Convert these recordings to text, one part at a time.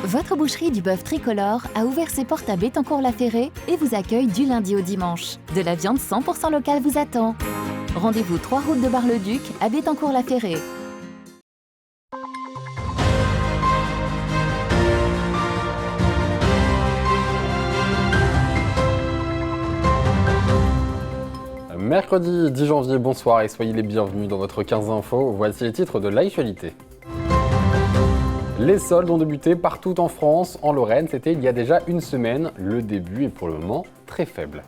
Votre boucherie du bœuf tricolore a ouvert ses portes à Bettencourt-la-Ferrée et vous accueille du lundi au dimanche. De la viande 100% locale vous attend. Rendez-vous 3 route de Bar-le-Duc à Bettencourt-la-Ferrée. Mercredi 10 janvier, bonsoir et soyez les bienvenus dans votre 15 infos. Voici les titres de l'actualité. Les soldes ont débuté partout en France. En Lorraine, c'était il y a déjà une semaine. Le début est pour le moment très faible.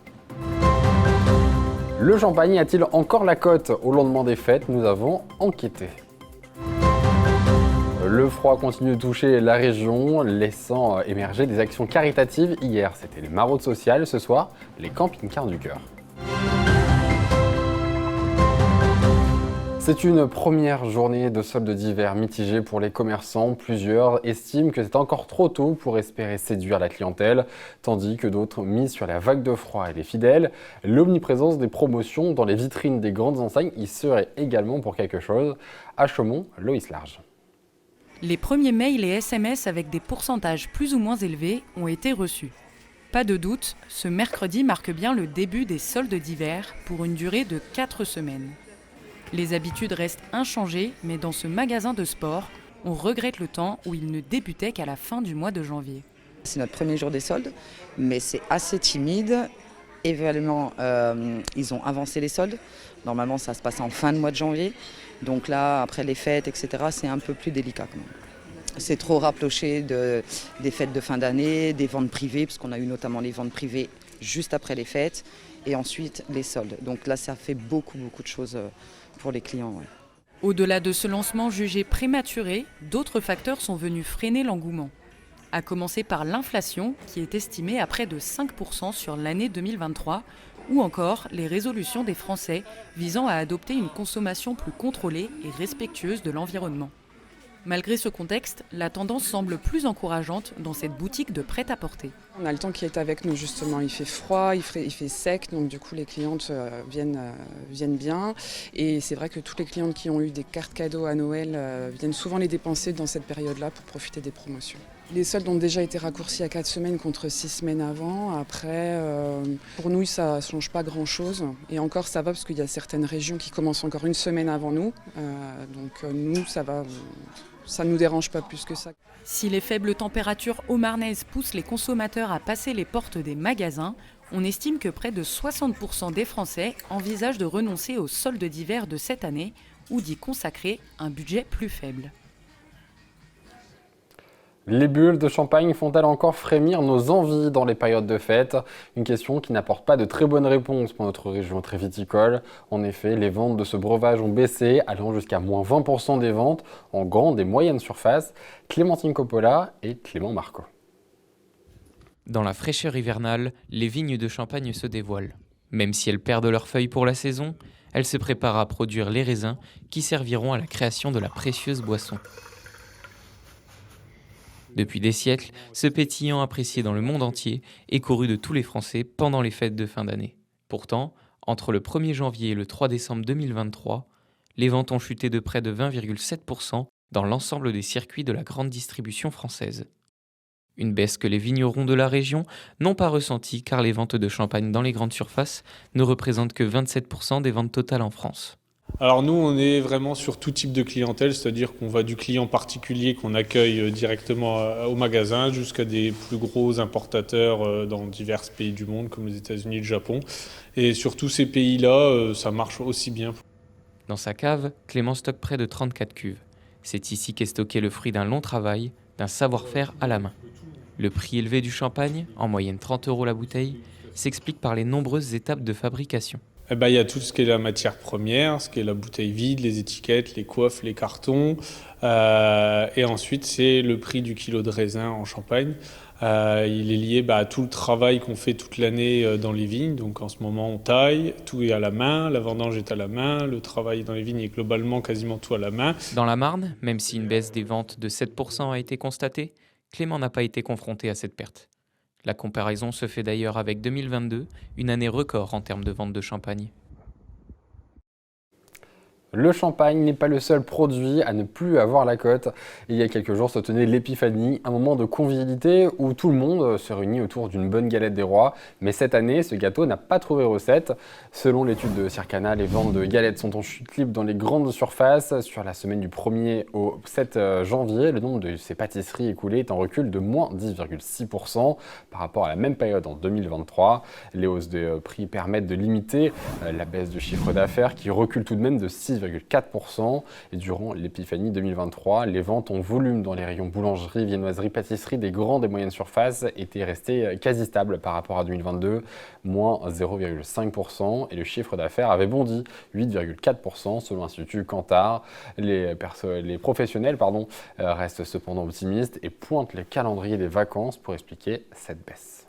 Le champagne a-t-il encore la cote au lendemain des fêtes? Nous avons enquêté. Le froid continue de toucher la région, laissant émerger des actions caritatives. Hier, c'était les maraudes sociales. Ce soir, les camping-cars du cœur. C'est une première journée de soldes d'hiver mitigée pour les commerçants. Plusieurs estiment que c'est encore trop tôt pour espérer séduire la clientèle, tandis que d'autres misent sur la vague de froid et les fidèles. L'omniprésence des promotions dans les vitrines des grandes enseignes y serait également pour quelque chose. À Chaumont, Loïs Large. Les premiers mails et SMS avec des pourcentages plus ou moins élevés ont été reçus. Pas de doute, ce mercredi marque bien le début des soldes d'hiver pour une durée de 4 semaines. Les habitudes restent inchangées, mais dans ce magasin de sport, on regrette le temps où il ne débutait qu'à la fin du mois de janvier. C'est notre premier jour des soldes, mais c'est assez timide. Évidemment, ils ont avancé les soldes. Normalement, ça se passe en fin de mois de janvier. Donc là, après les fêtes, etc., c'est un peu plus délicat quand même. C'est trop rapproché des fêtes de fin d'année, des ventes privées, parce qu'on a eu notamment les ventes privées juste après les fêtes, et ensuite les soldes. Donc là, ça fait beaucoup de choses pour les clients. Ouais. Au-delà de ce lancement jugé prématuré, d'autres facteurs sont venus freiner l'engouement. À commencer par l'inflation, qui est estimée à près de 5% sur l'année 2023, ou encore les résolutions des Français visant à adopter une consommation plus contrôlée et respectueuse de l'environnement. Malgré ce contexte, la tendance semble plus encourageante dans cette boutique de prêt-à-porter. On a le temps qui est avec nous justement, il fait froid, il fait sec, donc du coup les clientes viennent bien. Et c'est vrai que toutes les clientes qui ont eu des cartes cadeaux à Noël viennent souvent les dépenser dans cette période-là pour profiter des promotions. Les soldes ont déjà été raccourcis à 4 semaines contre 6 semaines avant. Après, pour nous, ça ne change pas grand-chose. Et encore, ça va parce qu'il y a certaines régions qui commencent encore une semaine avant nous. Donc nous, ça va. Ça ne nous dérange pas plus que ça. Si les faibles températures haut-marnaises poussent les consommateurs à passer les portes des magasins, on estime que près de 60% des Français envisagent de renoncer aux soldes d'hiver de cette année ou d'y consacrer un budget plus faible. Les bulles de champagne font-elles encore frémir nos envies dans les périodes de fête? Une question qui n'apporte pas de très bonnes réponses pour notre région très viticole. En effet, les ventes de ce breuvage ont baissé, allant jusqu'à moins 20% des ventes en grande et moyenne surface. Clémentine Coppola et Clément Marco. Dans la fraîcheur hivernale, les vignes de Champagne se dévoilent. Même si elles perdent leurs feuilles pour la saison, elles se préparent à produire les raisins qui serviront à la création de la précieuse boisson. Depuis des siècles, ce pétillant apprécié dans le monde entier est couru de tous les Français pendant les fêtes de fin d'année. Pourtant, entre le 1er janvier et le 3 décembre 2023, les ventes ont chuté de près de 20,7% dans l'ensemble des circuits de la grande distribution française. Une baisse que les vignerons de la région n'ont pas ressentie car les ventes de champagne dans les grandes surfaces ne représentent que 27% des ventes totales en France. Alors nous, on est vraiment sur tout type de clientèle, c'est-à-dire qu'on va du client particulier qu'on accueille directement au magasin jusqu'à des plus gros importateurs dans divers pays du monde comme les États-Unis et le Japon. Et sur tous ces pays-là, ça marche aussi bien. Dans sa cave, Clément stocke près de 34 cuves. C'est ici qu'est stocké le fruit d'un long travail, d'un savoir-faire à la main. Le prix élevé du champagne, en moyenne 30 € la bouteille, s'explique par les nombreuses étapes de fabrication. Il y a tout ce qui est la matière première, ce qui est la bouteille vide, les étiquettes, les coiffes, les cartons. Et ensuite, c'est le prix du kilo de raisin en Champagne. Il est lié à tout le travail qu'on fait toute l'année dans les vignes. Donc en ce moment, on taille, tout est à la main, la vendange est à la main, le travail dans les vignes est globalement quasiment tout à la main. Dans la Marne, même si une baisse des ventes de 7% a été constatée, Clément n'a pas été confronté à cette perte. La comparaison se fait d'ailleurs avec 2022, une année record en termes de vente de champagne. Le champagne n'est pas le seul produit à ne plus avoir la cote. Il y a quelques jours se tenait l'épiphanie, un moment de convivialité où tout le monde se réunit autour d'une bonne galette des rois. Mais cette année, ce gâteau n'a pas trouvé recette. Selon l'étude de Circana, les ventes de galettes sont en chute libre dans les grandes surfaces. Sur la semaine du 1er au 7 janvier, le nombre de ces pâtisseries écoulées est en recul de moins 10,6% par rapport à la même période en 2023. Les hausses de prix permettent de limiter la baisse de chiffre d'affaires qui recule tout de même de 6,4%. Et durant l'épiphanie 2023, les ventes en volume dans les rayons boulangerie, viennoiserie, pâtisserie des grandes et moyennes surfaces étaient restées quasi stables par rapport à 2022, moins 0,5%. Et le chiffre d'affaires avait bondi 8,4% selon l'Institut Kantar. Les professionnels restent cependant optimistes et pointent le calendrier des vacances pour expliquer cette baisse.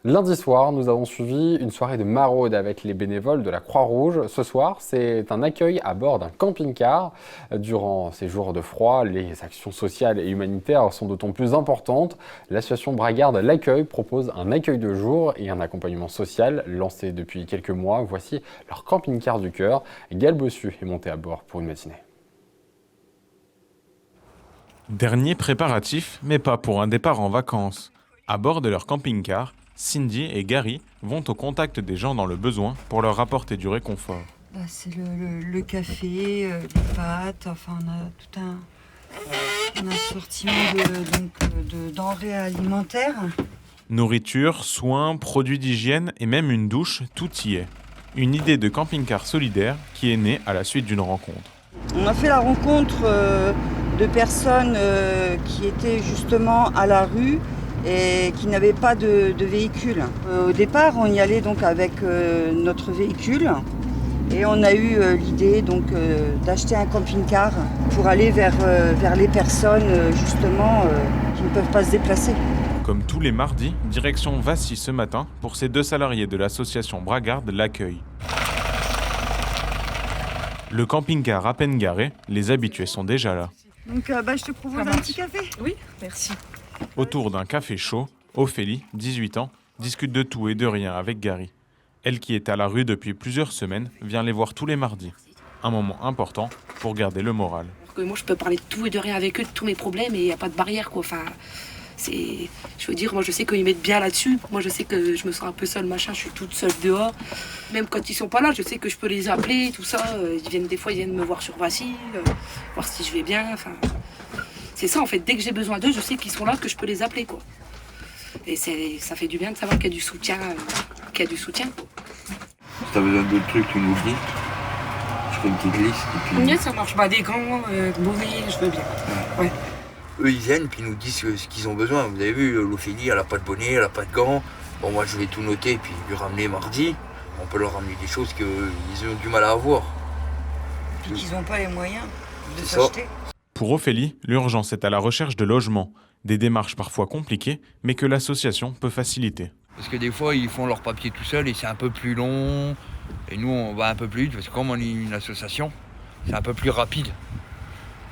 Lundi soir, nous avons suivi une soirée de maraude avec les bénévoles de la Croix-Rouge. Ce soir, c'est un accueil à bord d'un camping-car. Durant ces jours de froid, les actions sociales et humanitaires sont d'autant plus importantes. L'association Bragarde L'Accueil propose un accueil de jour et un accompagnement social lancé depuis quelques mois. Voici leur camping-car du cœur. Gaël Bossu est monté à bord pour une matinée. Dernier préparatif, mais pas pour un départ en vacances. À bord de leur camping-car, Cindy et Gary vont au contact des gens dans le besoin pour leur apporter du réconfort. C'est le café, les pâtes, enfin on a tout un assortiment de denrées alimentaires. Nourriture, soins, produits d'hygiène et même une douche, tout y est. Une idée de camping-car solidaire qui est née à la suite d'une rencontre. On a fait la rencontre de personnes qui étaient justement à la rue et qui n'avaient pas de véhicule. Au départ, on y allait donc avec notre véhicule et on a eu l'idée donc d'acheter un camping-car pour aller vers les personnes justement qui ne peuvent pas se déplacer. Comme tous les mardis, direction Vassy ce matin pour ces 2 salariés de l'association Bragarde L'Accueil. Le camping-car à peine garé, les habitués sont déjà là. Donc je te propose un petit café. Oui, merci. Autour d'un café chaud, Ophélie, 18 ans, discute de tout et de rien avec Gary. Elle qui est à la rue depuis plusieurs semaines, vient les voir tous les mardis. Un moment important pour garder le moral. Moi je peux parler de tout et de rien avec eux, de tous mes problèmes et il n'y a pas de barrière quoi. Enfin, je veux dire, moi je sais qu'ils m'aident bien là-dessus. Moi je sais que je me sens un peu seule, machin, je suis toute seule dehors. Même quand ils sont pas là, je sais que je peux les appeler, tout ça. Des fois ils viennent me voir sur Vassy, voir si je vais bien. Enfin, c'est ça en fait, dès que j'ai besoin d'eux, je sais qu'ils sont là, que je peux les appeler quoi. Et ça fait du bien de savoir qu'il y a du soutien. Si t'as besoin d'autres trucs, tu nous dis. Je fais une petite liste. Et puis... Oui, ça marche. Des gants, bonnet, je veux bien. Ouais. Eux, ils viennent, puis ils nous disent ce qu'ils ont besoin. Vous avez vu, l'Ophélie, elle n'a pas de bonnet, elle n'a pas de gants. Bon, moi, je vais tout noter, et puis lui ramener mardi. On peut leur ramener des choses qu'ils ont du mal à avoir. Puis qu'ils n'ont pas les moyens de s'acheter. Pour Ophélie, l'urgence est à la recherche de logements. Des démarches parfois compliquées, mais que l'association peut faciliter. Parce que des fois, ils font leurs papiers tout seuls et c'est un peu plus long. Et nous, on va un peu plus vite, parce que comme on est une association, c'est un peu plus rapide.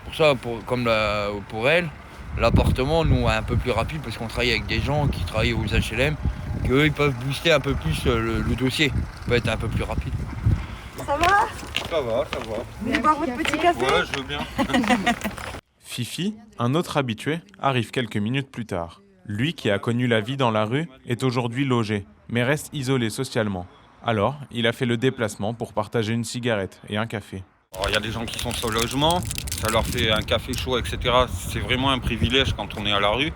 Pour ça, pour elle, l'appartement, nous, est un peu plus rapide, parce qu'on travaille avec des gens qui travaillent aux HLM, qu'eux, ils peuvent booster un peu plus le dossier. Ça peut être un peu plus rapide. Ça va ? Ça va. Vous voulez boire votre petit café ? Ouais, je veux bien. Fifi, un autre habitué, arrive quelques minutes plus tard. Lui, qui a connu la vie dans la rue, est aujourd'hui logé, mais reste isolé socialement. Alors, il a fait le déplacement pour partager une cigarette et un café. Il y a des gens qui sont sans logement, ça leur fait un café chaud, etc. C'est vraiment un privilège quand on est à la rue.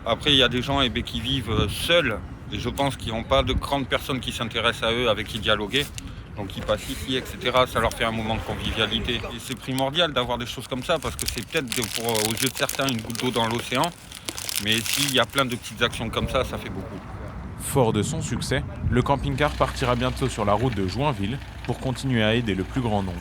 Après, il y a des gens qui vivent seuls, et je pense qu'ils n'ont pas de grandes personnes qui s'intéressent à eux, avec qui dialoguer. Donc ils passent ici, etc. Ça leur fait un moment de convivialité. Et c'est primordial d'avoir des choses comme ça, parce que c'est peut-être, aux yeux de certains, une goutte d'eau dans l'océan. Mais s'il y a plein de petites actions comme ça fait beaucoup. Fort de son succès, le camping-car partira bientôt sur la route de Joinville pour continuer à aider le plus grand nombre.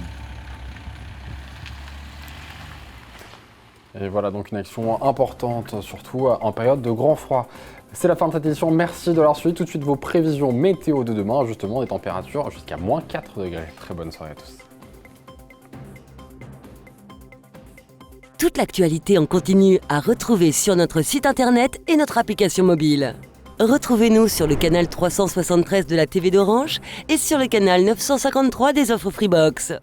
Et voilà donc une action importante, surtout en période de grand froid. C'est la fin de cette édition, merci de l'avoir suivi. Tout de suite vos prévisions météo de demain, justement des températures jusqu'à moins 4 degrés. Très bonne soirée à tous. Toute l'actualité en continu à retrouver sur notre site internet et notre application mobile. Retrouvez-nous sur le canal 373 de la TV d'Orange et sur le canal 953 des offres Freebox.